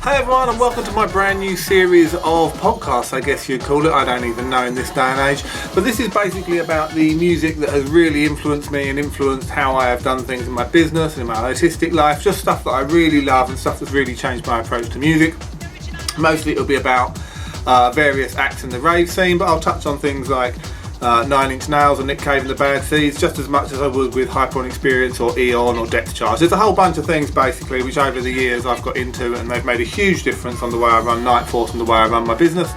Hey everyone, and welcome to my brand new series of podcasts, I guess you'd call it. I don't even know in this day and age. But this is basically about the music that has really influenced me and influenced how I have done things in my business and in my artistic life. Just stuff that I really love and stuff that's really changed my approach to music. Mostly it'll be about various acts in the rave scene, but I'll touch on things like 9 Inch Nails and Nick Cave and the Bad Seeds just as much as I would with Hyper on Experience or Eon or Depth Charge. There's a whole bunch of things basically which over the years I've got into, and they've made a huge difference on the way I run Kniteforce and the way I run my business.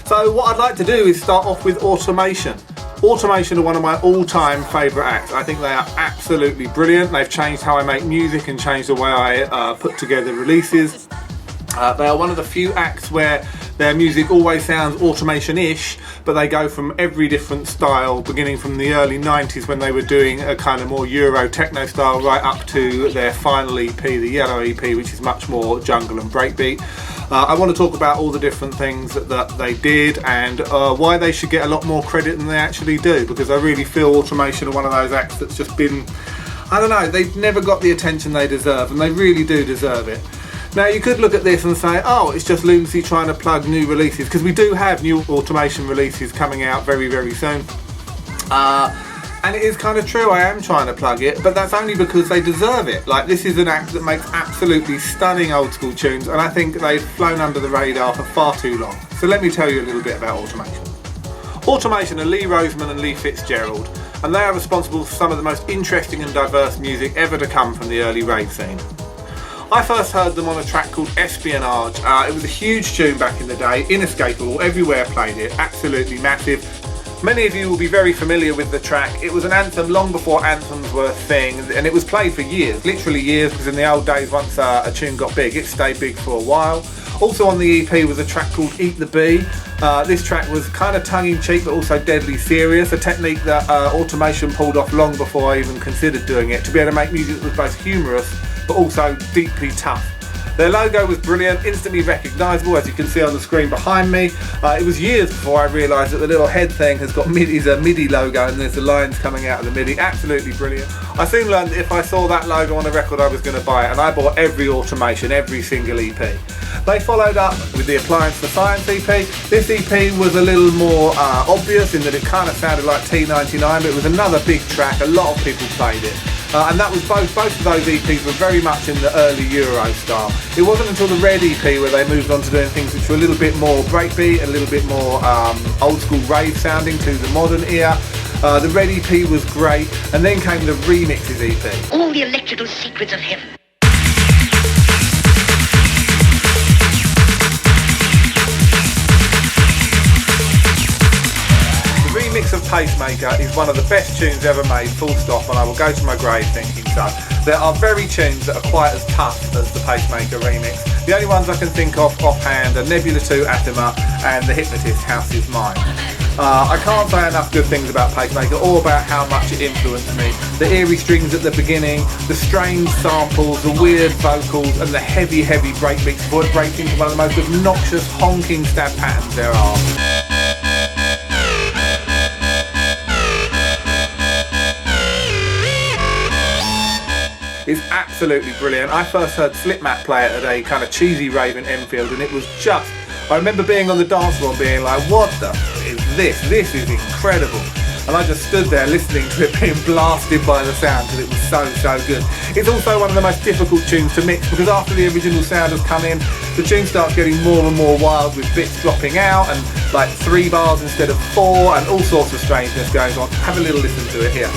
So what I'd like to do is start off with Automation. Automation are one of my all-time favourite acts. I think they are absolutely brilliant. They've changed how I make music and changed the way I put together releases. They are one of the few acts where their music always sounds automation-ish, but they go from every different style, beginning from the early 90s when they were doing a kind of more Euro techno style, right up to their final EP, the Yellow EP, which is much more jungle and breakbeat. I want to talk about all the different things that they did and why they should get a lot more credit than they actually do, because I really feel Automation are one of those acts that's just been, I don't know, they've never got the attention they deserve, and they really do deserve it. Now you could look at this and say, oh, it's just lunacy trying to plug new releases, because we do have new Automation releases coming out very, very soon. And it is kind of true, I am trying to plug it, but that's only because they deserve it. Like, this is an act that makes absolutely stunning old school tunes, and I think they've flown under the radar for far too long. So let me tell you a little bit about Automation. Automation are Lee Roseman and Lee Fitzgerald, and they are responsible for some of the most interesting and diverse music ever to come from the early rave scene. I first heard them on a track called Espionage. It was a huge tune back in the day, inescapable, everywhere played it, absolutely massive. Many of you will be very familiar with the track. It was an anthem long before anthems were a thing, and it was played for years, literally years, because in the old days once a tune got big, it stayed big for a while. Also on the EP was a track called Eat the Bee. This track was kind of tongue-in-cheek but also deadly serious, a technique that Automation pulled off long before I even considered doing it, to be able to make music that was both humorous but also deeply tough. Their logo was brilliant, instantly recognisable, as you can see on the screen behind me. It was years before I realised that the little head thing has got is a MIDI logo, and there's the lines coming out of the MIDI. Absolutely brilliant. I soon learned that if I saw that logo on a record I was going to buy it, and I bought every Automation, every single EP. They followed up with the Appliance for Science EP. This EP was a little more obvious in that it kind of sounded like T99, but it was another big track, a lot of people played it. And that was both of those EPs were very much in the early Euro style. It wasn't until the Red EP where they moved on to doing things which were a little bit more breakbeat, a little bit more old school rave sounding to the modern ear. The Red EP was great, and then came the Remixes EP. All the electrical secrets of heaven. Remix of Pacemaker is one of the best tunes ever made, full stop, and I will go to my grave thinking so. There are very tunes that are quite as tough as the Pacemaker remix. The only ones I can think of offhand are Nebula 2 Athema and The Hypnotist House Is Mine. I can't say enough good things about Pacemaker or about how much it influenced me. The eerie strings at the beginning, the strange samples, the weird vocals, and the heavy breakbeats before it breaks into one of the most obnoxious honking stab patterns there are. It's absolutely brilliant. I first heard Slipmat play it at a kind of cheesy rave in Enfield, and it was just, I remember being on the dance floor and being like, what the f is this? This is incredible. And I just stood there listening to it being blasted by the sound because it was so good. It's also one of the most difficult tunes to mix, because after the original sound has come in, the tune starts getting more and more wild with bits dropping out and like 3 bars instead of 4 and all sorts of strangeness goes on. Have a little listen to it here.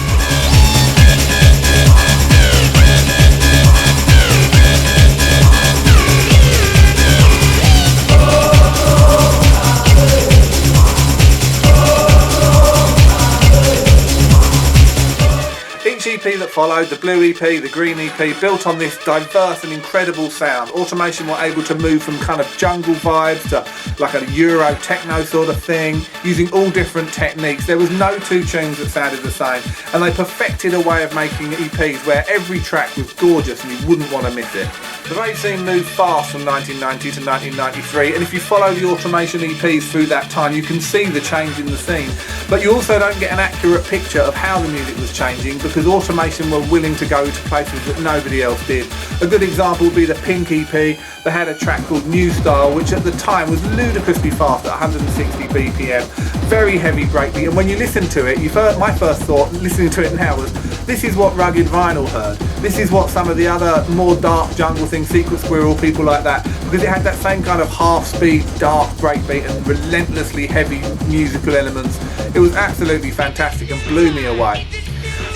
Each EP that followed, the Blue EP, the Green EP, built on this diverse and incredible sound. Automation were able to move from kind of jungle vibes to like a Euro techno sort of thing, using all different techniques. There was no 2 tunes that sounded the same, and they perfected a way of making EPs where every track was gorgeous and you wouldn't want to miss it. The rave scene moved fast from 1990 to 1993, and if you follow the Automation EPs through that time, you can see the change in the scene. But you also don't get an accurate picture of how the music was changing, because Automation were willing to go to places that nobody else did. A good example would be the Pink EP. They had a track called New Style, which at the time was ludicrously fast at 160 BPM, very heavy breakbeat. And when you listen to it, my first thought listening to it now was, this is what Rugged Vinyl heard. This is what some of the other more dark jungle things, Secret Squirrel, people like that, because it had that same kind of half-speed, dark breakbeat and relentlessly heavy musical elements. It was absolutely fantastic and blew me away.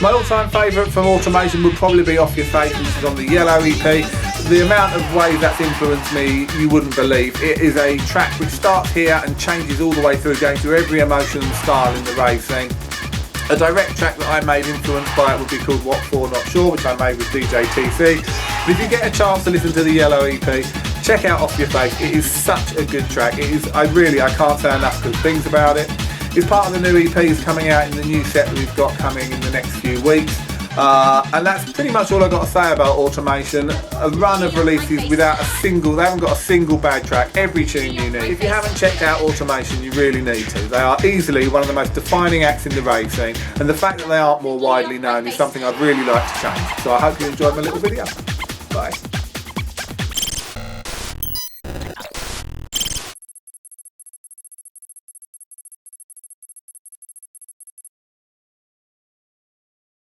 My all-time favourite from Automation would probably be Off Your Face, which is on the Yellow EP. The amount of ways that's influenced me, you wouldn't believe. It is a track which starts here and changes all the way through, going through every emotion and style in the rave scene. A direct track that I made influenced by it would be called What For Not Sure, which I made with DJ TC. But if you get a chance to listen to the Yellow EP, check out Off Your Face. It is such a good track. It is, I can't say enough good things about it. It's part of the new EPs coming out in the new set that we've got coming in the next few weeks. And that's pretty much all I've got to say about Automation. A run of releases without they haven't got a single bad track, every tune you need. If you haven't checked out Automation, you really need to. They are easily one of the most defining acts in the rave scene, and the fact that they aren't more widely known is something I'd really like to change. So I hope you enjoyed my little video.